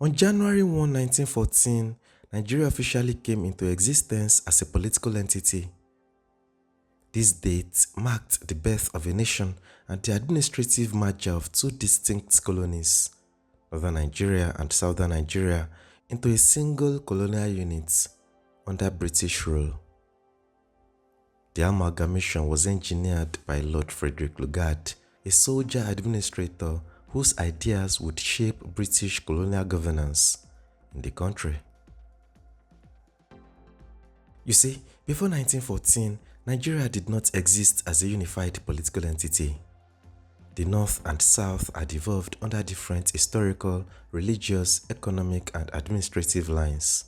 On January 1, 1914, Nigeria officially came into existence as a political entity. This date marked the birth of a nation and the administrative merger of two distinct colonies, Northern Nigeria and Southern Nigeria, into a single colonial unit under British rule. The amalgamation was engineered by Lord Frederick Lugard, a soldier administrator whose ideas would shape British colonial governance in the country. You see, before 1914, Nigeria did not exist as a unified political entity. The North and South had evolved under different historical, religious, economic, and administrative lines.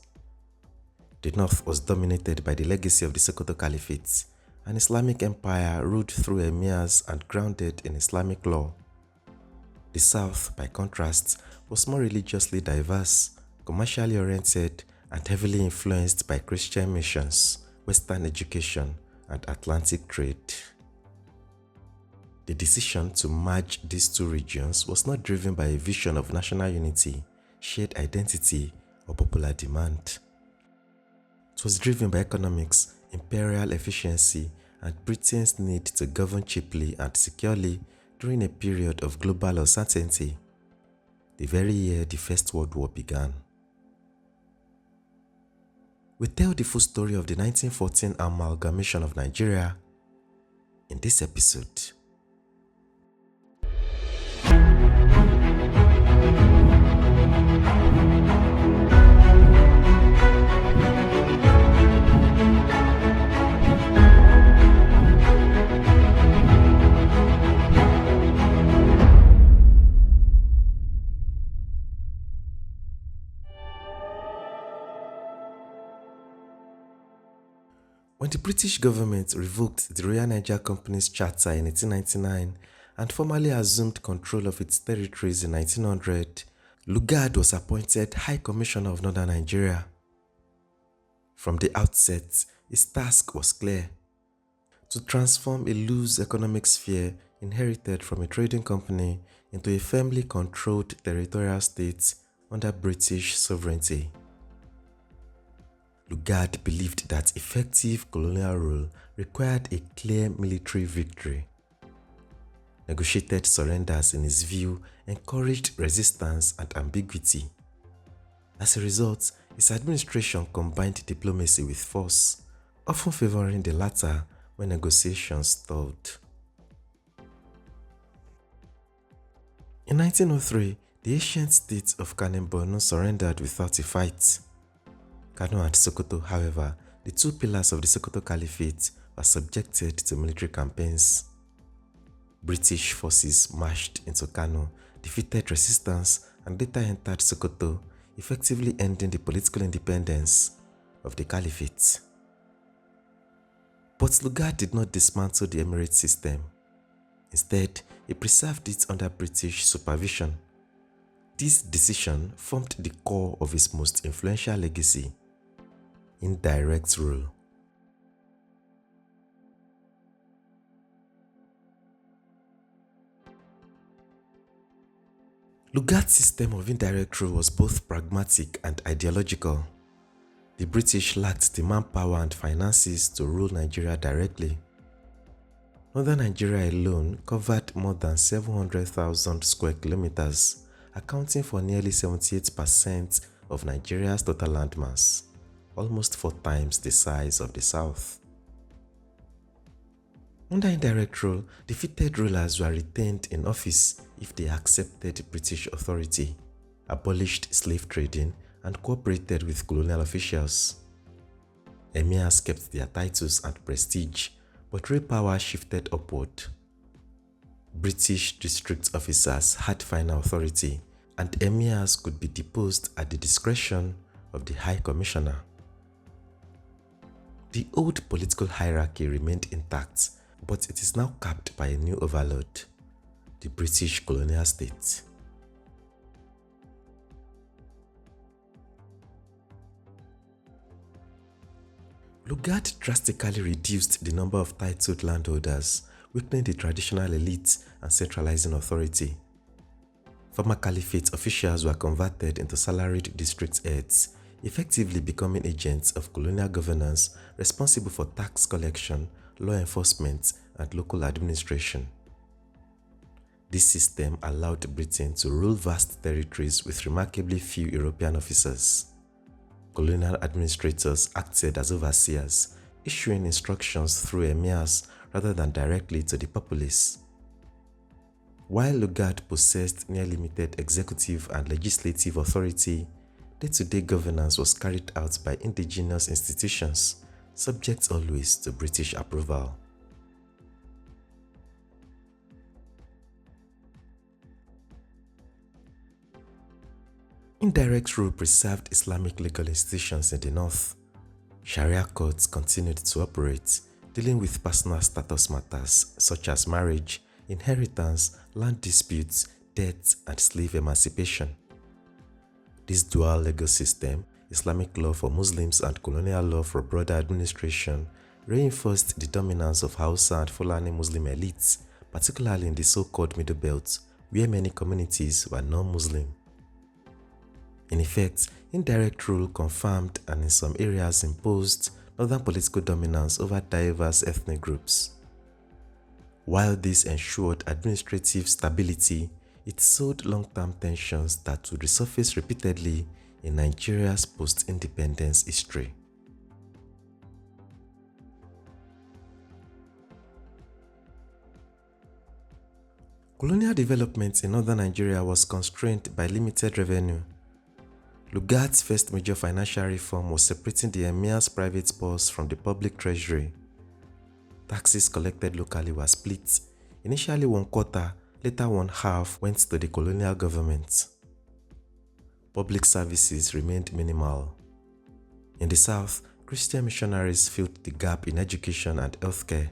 The North was dominated by the legacy of the Sokoto Caliphate, an Islamic empire ruled through emirs and grounded in Islamic law. The South, by contrast, was more religiously diverse, commercially oriented, and heavily influenced by Christian missions, Western education, and Atlantic trade. The decision to merge these two regions was not driven by a vision of national unity, shared identity, or popular demand. It was driven by economics, imperial efficiency, and Britain's need to govern cheaply and securely during a period of global uncertainty, the very year the First World War began. We tell the full story of the 1914 amalgamation of Nigeria in this episode. When the British government revoked the Royal Niger Company's charter in 1899 and formally assumed control of its territories in 1900, Lugard was appointed High Commissioner of Northern Nigeria. From the outset, his task was clear: to transform a loose economic sphere inherited from a trading company into a firmly controlled territorial state under British sovereignty. Lugard believed that effective colonial rule required a clear military victory. Negotiated surrenders, in his view, encouraged resistance and ambiguity. As a result, his administration combined diplomacy with force, often favoring the latter when negotiations stalled. In 1903, the ancient state of Kano and Borno surrendered without a fight. Kano and Sokoto, however, the two pillars of the Sokoto Caliphate, were subjected to military campaigns. British forces marched into Kano, defeated resistance, and later entered Sokoto, effectively ending the political independence of the Caliphate. But Lugard did not dismantle the emirate system. Instead, he preserved it under British supervision. This decision formed the core of his most influential legacy: indirect rule. Lugard's system of indirect rule was both pragmatic and ideological. The British lacked the manpower and finances to rule Nigeria directly. Northern Nigeria alone covered more than 700,000 square kilometers, accounting for nearly 78% of Nigeria's total landmass, almost 4 times the size of the South. Under indirect rule, defeated rulers were retained in office if they accepted British authority, abolished slave trading, and cooperated with colonial officials. Emirs kept their titles and prestige, but real power shifted upward. British district officers had final authority, and emirs could be deposed at the discretion of the High Commissioner. The old political hierarchy remained intact, but it is now capped by a new overlord, the British colonial state. Lugard drastically reduced the number of titled landholders, weakening the traditional elite and centralizing authority. Former caliphate officials were converted into salaried district heads, effectively becoming agents of colonial governance responsible for tax collection, law enforcement, and local administration. This system allowed Britain to rule vast territories with remarkably few European officers. Colonial administrators acted as overseers, issuing instructions through emirs rather than directly to the populace. While Lugard possessed near-limited executive and legislative authority, day-to-day governance was carried out by indigenous institutions, subject always to British approval. Indirect rule preserved Islamic legal institutions in the north. Sharia courts continued to operate, dealing with personal status matters such as marriage, inheritance, land disputes, debt, and slave emancipation. This dual legal system, Islamic law for Muslims and colonial law for broader administration, reinforced the dominance of Hausa and Fulani Muslim elites, particularly in the so-called Middle Belt, where many communities were non-Muslim. In effect, indirect rule confirmed and in some areas imposed northern political dominance over diverse ethnic groups. While this ensured administrative stability, it sowed long-term tensions that would resurface repeatedly in Nigeria's post-independence history. Colonial development in northern Nigeria was constrained by limited revenue. Lugard's first major financial reform was separating the emir's private purse from the public treasury. Taxes collected locally were split. Initially 1/4, later 1/2 went to the colonial government. Public services remained minimal. In the south, Christian missionaries filled the gap in education and healthcare.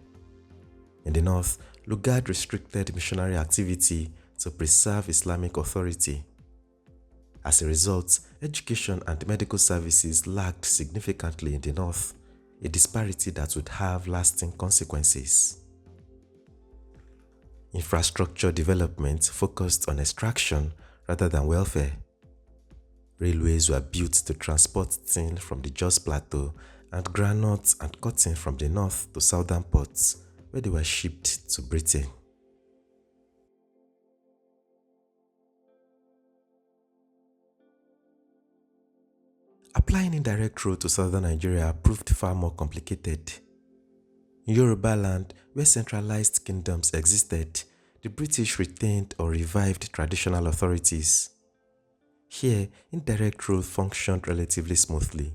In the north, Lugard restricted missionary activity to preserve Islamic authority. As a result, education and medical services lagged significantly in the north, a disparity that would have lasting consequences. Infrastructure development focused on extraction rather than welfare. Railways were built to transport tin from the Jos Plateau and granules and cotton from the north to southern ports, where they were shipped to Britain. Applying indirect rule to southern Nigeria proved far more complicated. In Yoruba land, where centralized kingdoms existed, the British retained or revived traditional authorities. Here, indirect rule functioned relatively smoothly.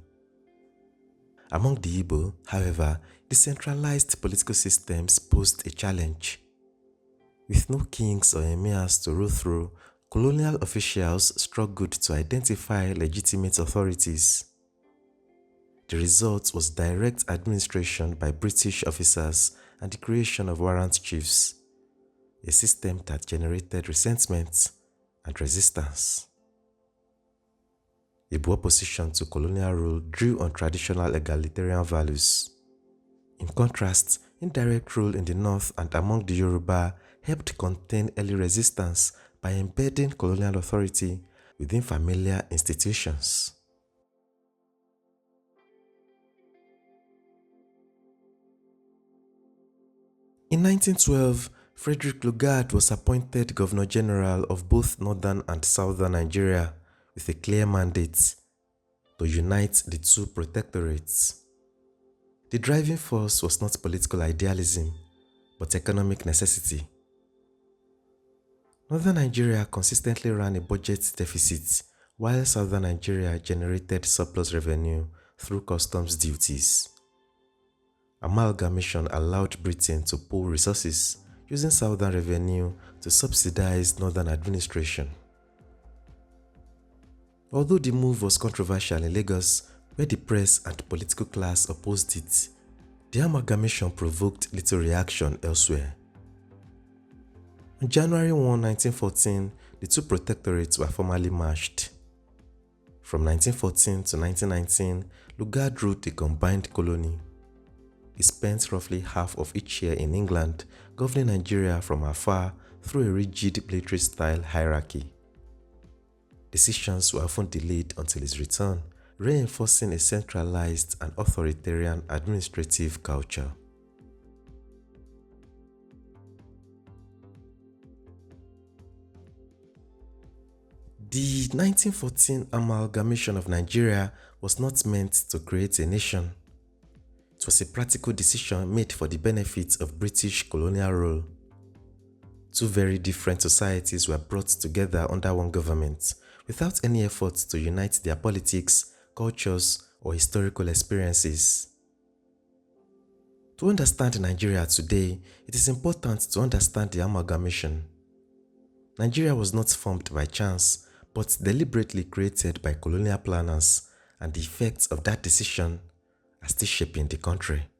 Among the Igbo, however, decentralized political systems posed a challenge. With no kings or emirs to rule through, colonial officials struggled to identify legitimate authorities. The result was direct administration by British officers and the creation of warrant chiefs, a system that generated resentment and resistance. Igbo opposition to colonial rule drew on traditional egalitarian values. In contrast, indirect rule in the north and among the Yoruba helped contain early resistance by embedding colonial authority within familiar institutions. In 1912, Frederick Lugard was appointed Governor General of both Northern and Southern Nigeria with a clear mandate to unite the two protectorates. The driving force was not political idealism, but economic necessity. Northern Nigeria consistently ran a budget deficit, while Southern Nigeria generated surplus revenue through customs duties. Amalgamation allowed Britain to pool resources, using Southern revenue to subsidize Northern administration. Although the move was controversial in Lagos, where the press and political class opposed it, the amalgamation provoked little reaction elsewhere. On January 1, 1914, the two protectorates were formally merged. From 1914 to 1919, Lugard ruled a combined colony. He spent roughly half of each year in England, governing Nigeria from afar through a rigid military-style hierarchy. Decisions were often delayed until his return, reinforcing a centralized and authoritarian administrative culture. The 1914 Amalgamation of Nigeria was not meant to create a nation. It was a practical decision made for the benefit of British colonial rule. Two very different societies were brought together under one government, without any effort to unite their politics, cultures, or historical experiences. To understand Nigeria today, it is important to understand the amalgamation. Nigeria was not formed by chance, but deliberately created by colonial planners, and the effects of that decision are still shaping the country.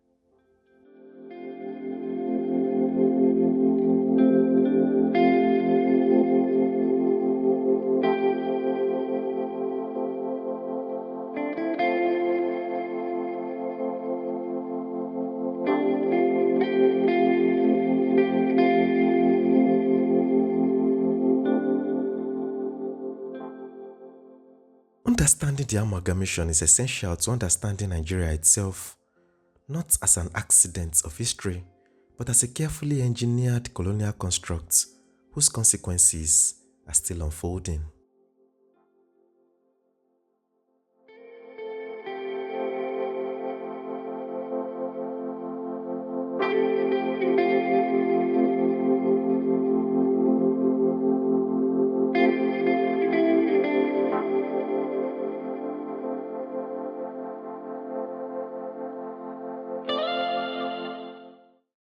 Understanding the amalgamation is essential to understanding Nigeria itself, not as an accident of history, but as a carefully engineered colonial construct whose consequences are still unfolding.